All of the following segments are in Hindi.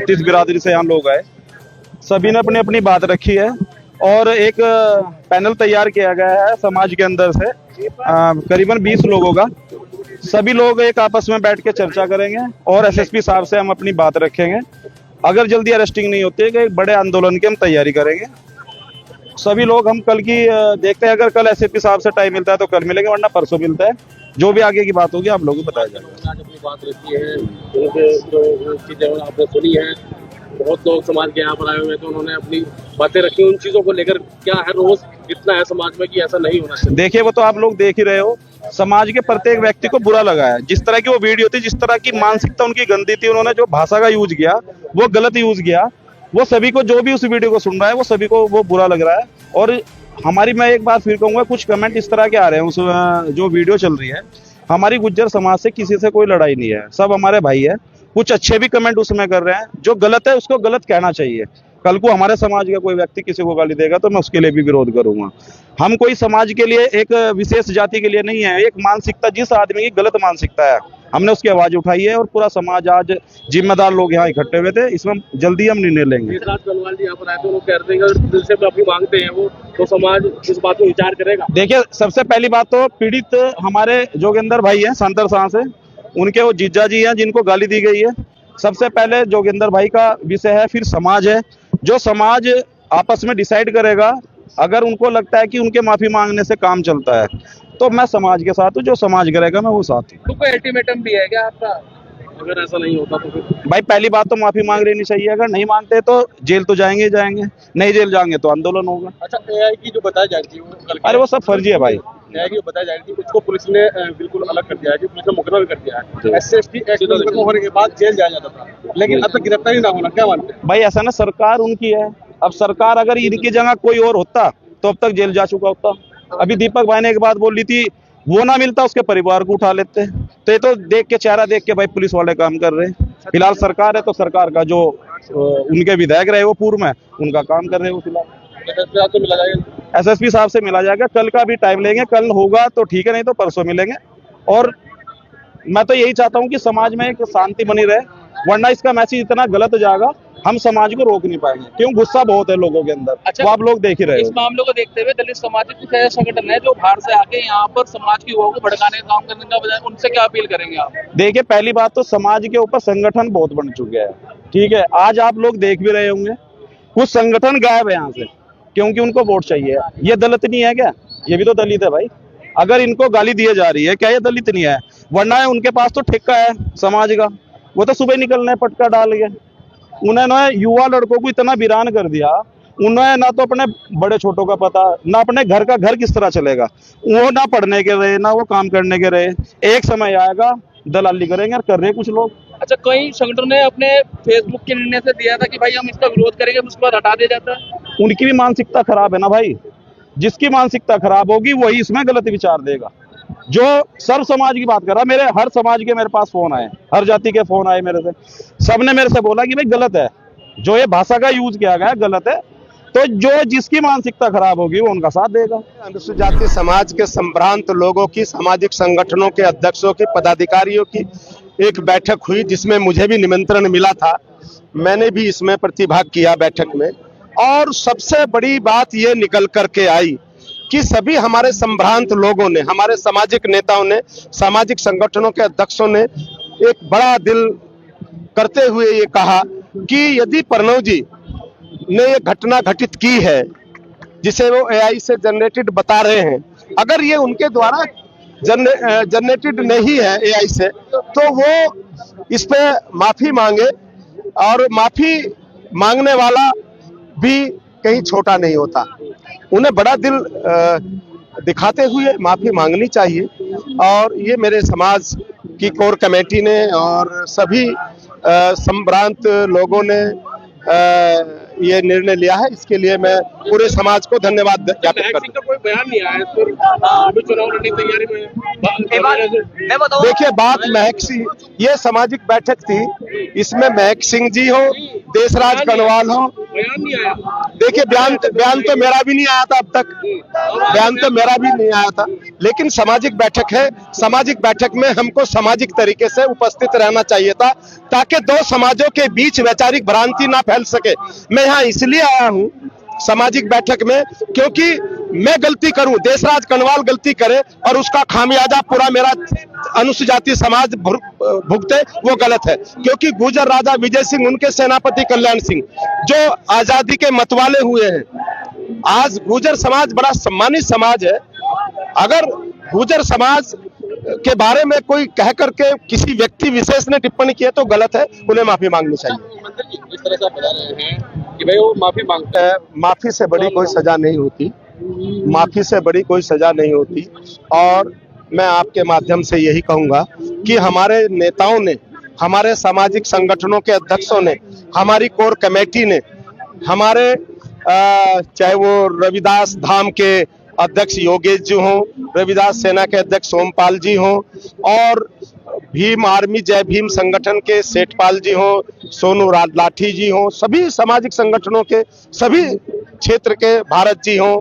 33 बिरादरी से यहाँ लोग आए, सभी ने अपनी अपनी बात रखी है और एक पैनल तैयार किया गया है समाज के अंदर से करीबन 20 लोगों का। सभी लोग एक आपस में बैठ के चर्चा करेंगे और एसएसपी साहब से हम अपनी बात रखेंगे। अगर जल्दी अरेस्टिंग नहीं होती है कि एक बड़े आंदोलन की हम तैयारी करेंगे। सभी लोग हम कल की देखते हैं, अगर कल एसएसपी साहब से टाइम मिलता है तो कल मिलेंगे, वरना परसों मिलता है। जो भी आगे की बात होगी आप लोगों को बताया जाएगा। आज अपनी बात रखी है, जो चीजें आपने सुनी है, बहुत लोग समाज के यहाँ पर आए हुए हैं तो उन्होंने अपनी बातें रखी। उन चीजों को लेकर क्या है रोज इतना है समाज में कि ऐसा नहीं होना चाहिए। देखिए वो तो आप लोग देख ही रहे हो, समाज के प्रत्येक व्यक्ति को बुरा लगा है। जिस तरह की वो वीडियो थी, जिस तरह की मानसिकता उनकी गंदी थी, उन्होंने जो भाषा का यूज किया वो गलत यूज किया। वो सभी को, जो भी उस वीडियो को सुन रहा है, वो सभी को वो बुरा लग रहा है। और हमारी, मैं एक बात फिर कहूंगा, कुछ कमेंट इस तरह के आ रहे हैं उस जो वीडियो चल रही है। हमारी गुज्जर समाज से किसी से कोई लड़ाई नहीं है, सब हमारे भाई है। कुछ अच्छे भी कमेंट उसमें कर रहे हैं, जो गलत है उसको गलत कहना चाहिए। कल को हमारे समाज का कोई व्यक्ति किसी को गाली देगा तो मैं उसके लिए भी विरोध करूंगा। हम कोई समाज के लिए, एक विशेष जाति के लिए नहीं है। एक मानसिकता, जिस आदमी की गलत मानसिकता है, हमने उसकी आवाज उठाई है और पूरा समाज, आज जिम्मेदार लोग यहाँ इकट्ठे हुए थे। इसमें जल्दी हम निर्णय लेंगे। कनवाल जी यहाँ पर आए थे, वो कह रहे थे कि दिल से अपनी मांगते हैं वो, तो समाज इस बात को विचार करेगा। देखिए सबसे पहली बात तो पीड़ित हमारे जोगिंदर भाई हैं सांतर सांस है, उनके वो जीजा जी हैं जिनको गाली दी गई है। सबसे पहले जोगिंदर भाई का विषय है, फिर समाज है। जो समाज आपस में डिसाइड करेगा, अगर उनको लगता है कि उनके माफी मांगने से काम चलता है तो मैं समाज के साथ हूँ। जो समाज करेगा मैं वो साथ हूँ। तो कोई अल्टीमेटम भी है क्या आपका, अगर ऐसा नहीं होता तो फिर? भाई पहली बात तो माफी मांग लेनी चाहिए। अगर नहीं मांगते तो जेल तो जाएंगे ही जाएंगे, नहीं जेल जाएंगे तो आंदोलन होगा। अच्छा, एआई की जो बताई जाती है वो, अरे वो सब फर्जी है भाई। एआई की बताई जाती है उसको पुलिस ने बिल्कुल अलग कर दिया है, पुलिस ने मुकदमा भी कर दिया है। एसएसटी एक्ट में मुकदमा होने के बाद जेल जाया जाता था, लेकिन अब तक गिरफ्तारी ना होना, क्या मानते हैं? भाई ऐसा ना, सरकार उनकी है। अब सरकार, अगर इनकी जगह कोई और होता तो अब तक जेल जा चुका होता। अभी दीपक भाई ने एक बात बोली थी, वो ना मिलता उसके परिवार को उठा लेते। तो ये तो देख के, चेहरा देख के भाई पुलिस वाले काम कर रहे हैं। फिलहाल सरकार है तो सरकार का जो उनके विधायक रहे वो पूर्व में, उनका काम कर रहे हैं वो फिलहाल। तो मिला जाएगा, एसएसपी साहब से मिला जाएगा। कल का भी टाइम लेंगे, कल होगा तो ठीक है, नहीं तो परसों मिलेंगे। और मैं तो यही चाहता हूँ कि समाज में एक शांति बनी रहे, वरना इसका मैसेज इतना गलत जाएगा, हम समाज को रोक नहीं पाएंगे। क्यों, गुस्सा बहुत है लोगों के अंदर। अच्छा, वो आप लोग देख ही रहे इस हो। मामले को देखते हुए दलित समाज के कुछ संगठन है जो बाहर से आके यहाँ पर समाज की युवाओं को भड़काने का काम करने का बजाय, उनसे क्या अपील करेंगे आप? देखिए पहली बात तो समाज के ऊपर संगठन बहुत बन चुके हैं, ठीक है। आज आप लोग देख भी रहे होंगे कुछ संगठन गायब है यहाँ से, क्योंकि उनको वोट चाहिए। ये दलित नहीं है क्या? ये भी तो दलित है भाई। अगर इनको गाली दी जा रही है, क्या ये दलित नहीं है? वरना उनके पास तो ठेका है समाज का, वो तो सुबह निकलने पटका डाल के। उन्होंने युवा लड़कों को इतना वीरान कर दिया, उन्हें ना तो अपने बड़े छोटों का पता, ना अपने घर का घर किस तरह चलेगा। वो ना पढ़ने के रहे, ना वो काम करने के रहे। एक समय आएगा दलाली करेंगे, और कर रहे कुछ लोग। अच्छा, कई संगठनों ने अपने फेसबुक के निर्णय से दिया था कि भाई हम इसका विरोध करेंगे, उसके बाद हटा दिया जाता है। उनकी भी मानसिकता खराब है ना भाई। जिसकी मानसिकता खराब होगी वही इसमें गलत विचार देगा। जो सर्व समाज की बात कर रहा, मेरे हर समाज के मेरे पास फोन आए, हर जाति के फोन आए मेरे से। सबने मेरे से बोला कि भाई गलत है, जो ये भाषा का यूज किया गया है गलत है। तो जो जिसकी मानसिकता खराब होगी वो उनका साथ देगा। अनुसूचित जाति समाज के संभ्रांत लोगों की, सामाजिक संगठनों के अध्यक्षों की, पदाधिकारियों की एक बैठक हुई, जिसमें मुझे भी निमंत्रण मिला था। मैंने भी इसमें प्रतिभाग किया बैठक में, और सबसे बड़ी बात ये निकल करके आई कि सभी हमारे संभ्रांत लोगों ने, हमारे सामाजिक नेताओं ने, सामाजिक संगठनों के अध्यक्षों ने एक बड़ा दिल करते हुए ये कहा कि यदि प्रणव जी ने ये घटना घटित की है, जिसे वो एआई से जनरेटेड बता रहे हैं, अगर ये उनके द्वारा जनरेटेड नहीं है एआई से, तो वो इस पे माफी मांगे। और माफी मांगने वाला भी कहीं छोटा नहीं होता, उन्हें बड़ा दिल दिखाते हुए माफी मांगनी चाहिए। और ये मेरे समाज की कोर कमेटी ने और सभी संभ्रांत लोगों ने ये निर्णय लिया है। इसके लिए मैं पूरे समाज को धन्यवाद ज्ञापित करता हूं। कोई बयान नहीं आया इस पर, अभी चुनाव लड़ने की तैयारी में। देखिए, बात महक सिंह, ये सामाजिक बैठक थी, इसमें महक सिंह जी हो, देशराज कनवाल हो, बयान नहीं आया। देखिए बयान तो मेरा भी नहीं आया था अब तक, बयान तो मेरा भी नहीं आया था, लेकिन सामाजिक बैठक है, सामाजिक बैठक में हमको सामाजिक तरीके से उपस्थित रहना चाहिए था ताकि दो समाजों के बीच वैचारिक भ्रांति ना फैल सके। मैं यहाँ इसलिए आया हूँ सामाजिक बैठक में क्योंकि मैं गलती करूं, देशराज कनवाल गलती करे और उसका खामियाजा पूरा मेरा अनुसूचित जाति समाज भुगते, वो गलत है। क्योंकि गुर्जर राजा विजय सिंह, उनके सेनापति कल्याण सिंह जो आजादी के मतवाले हुए हैं, आज गुर्जर समाज बड़ा सम्मानित समाज है। अगर गुर्जर समाज के बारे में कोई कह करके किसी व्यक्ति विशेष ने टिप्पणी की है तो गलत है, उन्हें माफी मांगनी चाहिए। मंत्री जी इस तरह से आप बता रहे हैं कि भाई वो माफी मांगता है, माफी से बड़ी कोई सजा नहीं होती, माफी से बड़ी कोई सजा नहीं होती। और मैं आपके माध्यम से यही कहूंगा कि हमारे नेताओं ने, हमारे सामाजिक संगठनों के अध्यक्षों ने, हमारी कोर कमेटी ने, हमारे चाहे वो रविदास धाम के अध्यक्ष योगेश जी हों, रविदास सेना के अध्यक्ष सोमपाल जी हों, और भीम आर्मी जय भीम संगठन के सेठपाल जी हों, सोनू लाठी जी हों, सभी सामाजिक संगठनों के सभी क्षेत्र के भारत जी हों,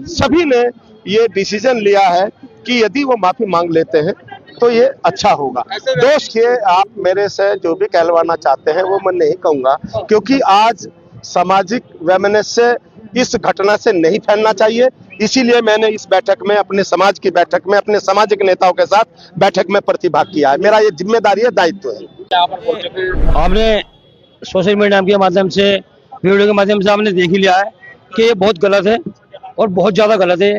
सभी ने ये डिसीजन लिया है कि यदि वो माफी मांग लेते हैं तो ये अच्छा होगा। दोस्त ये आप मेरे से जो भी कहलवाना चाहते हैं वो मैं नहीं कहूंगा, क्योंकि आज सामाजिक वैमनस्य इस घटना से नहीं फैलना चाहिए। इसीलिए मैंने इस बैठक में, अपने समाज की बैठक में, अपने सामाजिक नेताओं के साथ बैठक में प्रतिभाग किया है। मेरा ये जिम्मेदारी है, दायित्व है। आपने सोशल मीडिया के माध्यम से, वीडियो के माध्यम से आपने देख ही लिया है कि ये बहुत गलत है और बहुत ज्यादा गलत है,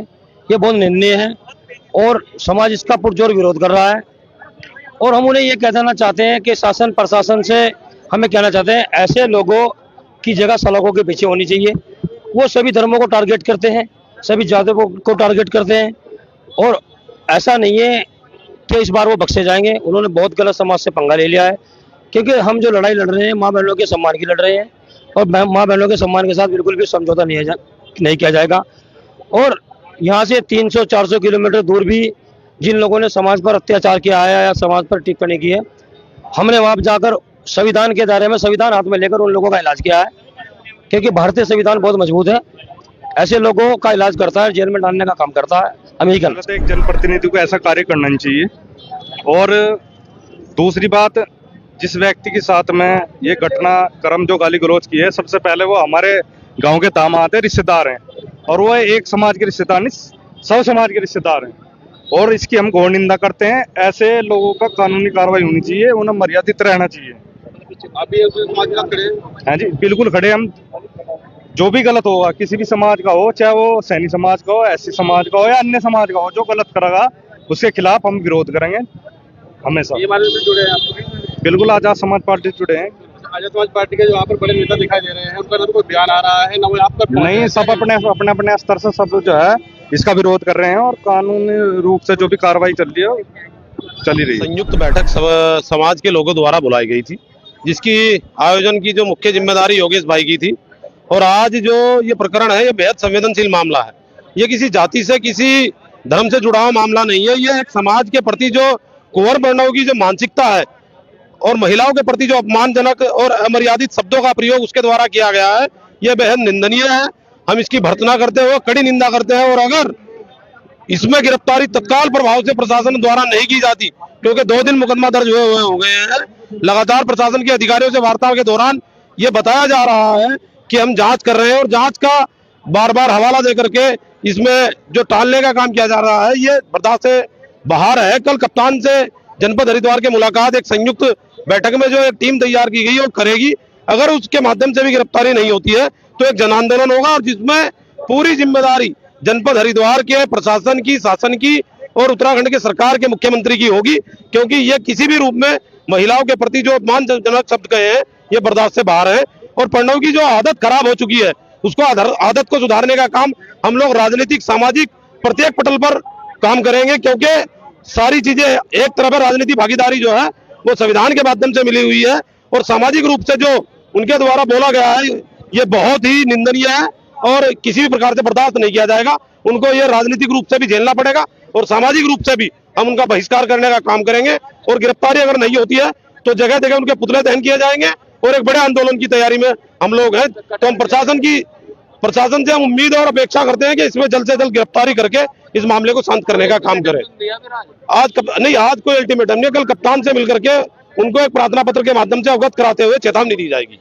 ये बहुत निंदनीय है और समाज इसका पुरजोर विरोध कर रहा है। और हम उन्हें ये कह देना चाहते हैं कि शासन प्रशासन से हमें कहना चाहते हैं, ऐसे लोगों की जगह सलाखों के पीछे होनी चाहिए। वो सभी धर्मों को टारगेट करते हैं, सभी जातियों को टारगेट करते हैं और ऐसा नहीं है कि इस बार वो बख्शे जाएंगे। उन्होंने बहुत गलत समाज से पंगा ले लिया है, क्योंकि हम जो लड़ाई लड़ रहे हैं माँ बहनों के सम्मान की लड़ रहे हैं और माँ बहनों के सम्मान के साथ बिल्कुल भी समझौता नहीं किया जाएगा। और यहाँ से 300-400 किलोमीटर दूर भी जिन लोगों ने समाज पर अत्याचार किया है या समाज पर टिप्पणी की है, हमने वहाँ जाकर संविधान के दायरे में, संविधान हाथ में लेकर उन लोगों का इलाज किया है, क्योंकि भारतीय संविधान बहुत मजबूत है। ऐसे लोगों का इलाज करता है, जेल में डालने का काम करता है अमेरिकन। एक जनप्रतिनिधि को ऐसा कार्य करना नहीं चाहिए। और दूसरी बात, जिस व्यक्ति के साथ में ये घटना क्रम जो गाली गलौज की है, सबसे पहले वो हमारे गांव के दामाद है, रिश्तेदार हैं, और वो एक समाज के रिश्तेदार नहीं, सब समाज के रिश्तेदार हैं। और इसकी हम घोर निंदा करते हैं। ऐसे लोगों का कानूनी कार्रवाई होनी चाहिए, उन्हें मर्यादित रहना चाहिए। अभी समाज के साथ खड़े हैं? हाँ जी, बिल्कुल खड़े हम। जो भी गलत होगा, किसी भी समाज का हो, चाहे वो सैनी समाज का हो, एससी समाज का हो या अन्य समाज का हो, जो गलत करेगा उसके खिलाफ हम विरोध करेंगे हमेशा। ये हमारे से जुड़े हैं आप? बिल्कुल, आजाद समाज पार्टी से जुड़े हैं। आजाद समाज पार्टी के जो यहाँ पर बड़े नेता दिखाई दे रहे हैं, उनका ना तो कोई बयान आ रहा है, ना वो आप तक नहीं, सब अपने अपने स्तर से सब जो है इसका विरोध कर रहे हैं और कानूनी रूप से जो भी कार्रवाई चल रही है चली रही है। संयुक्त बैठक समाज के लोगों द्वारा बुलाई गई थी, जिसकी आयोजन की जो मुख्य जिम्मेदारी योगेश भाई की थी। और आज जो ये प्रकरण है, ये बेहद संवेदनशील मामला है। ये किसी जाति से, किसी धर्म से जुड़ा हुआ मामला नहीं है। ये एक समाज के प्रति जो कुंवर वर्णों की जो मानसिकता है और महिलाओं के प्रति जो अपमानजनक और अमर्यादित शब्दों का प्रयोग उसके द्वारा किया गया है, ये बेहद निंदनीय है। हम इसकी भर्त्सना करते हुए कड़ी निंदा करते हैं। और अगर इसमें गिरफ्तारी तत्काल प्रभाव से प्रशासन द्वारा नहीं की जाती, क्योंकि 2 दिन मुकदमा दर्ज हुए हो गए हैं, लगातार प्रशासन के अधिकारियों से वार्ता के दौरान ये बताया जा रहा है कि हम जांच कर रहे हैं, और जांच का बार बार हवाला देकर के इसमें जो टालने का काम किया जा रहा है, ये बर्दाश्त से बाहर है। कल कप्तान से जनपद हरिद्वार के मुलाकात, एक संयुक्त बैठक में जो एक टीम तैयार की गई और करेगी, अगर उसके माध्यम से भी गिरफ्तारी नहीं होती है तो एक जन आंदोलन होगा, और जिसमें पूरी जिम्मेदारी जनपद हरिद्वार के प्रशासन की, शासन की और उत्तराखंड के सरकार के मुख्यमंत्री की होगी। क्योंकि ये किसी भी रूप में महिलाओं के प्रति जो अपमानजनक शब्द कहे हैं, ये बर्दाश्त से बाहर है। और प्रणव की जो आदत खराब हो चुकी है, उसको आदत को सुधारने का काम हम लोग राजनीतिक, सामाजिक प्रत्येक पटल पर काम करेंगे। क्योंकि सारी चीजें एक तरफ है, राजनीति भागीदारी जो है वो संविधान के माध्यम से मिली हुई है, और सामाजिक रूप से जो उनके द्वारा बोला गया है ये बहुत ही निंदनीय है और किसी भी प्रकार से बर्दाश्त नहीं किया जाएगा। उनको ये राजनीतिक रूप से भी झेलना पड़ेगा और सामाजिक रूप से भी हम उनका बहिष्कार करने का काम करेंगे। और गिरफ्तारी अगर नहीं होती है तो जगह जगह उनके पुतले दहन किए जाएंगे और एक बड़े आंदोलन की तैयारी में हम लोग हैं, तो हम प्रशासन से हम उम्मीद और अपेक्षा करते हैं कि इसमें जल्द से जल्द गिरफ्तारी करके इस मामले को शांत करने का काम करें। दिया फिर आज नहीं, आज कोई अल्टीमेटम नहीं, कल कप्तान से मिलकर के उनको एक प्रार्थना पत्र के माध्यम से अवगत कराते हुए चेतावनी दी जाएगी।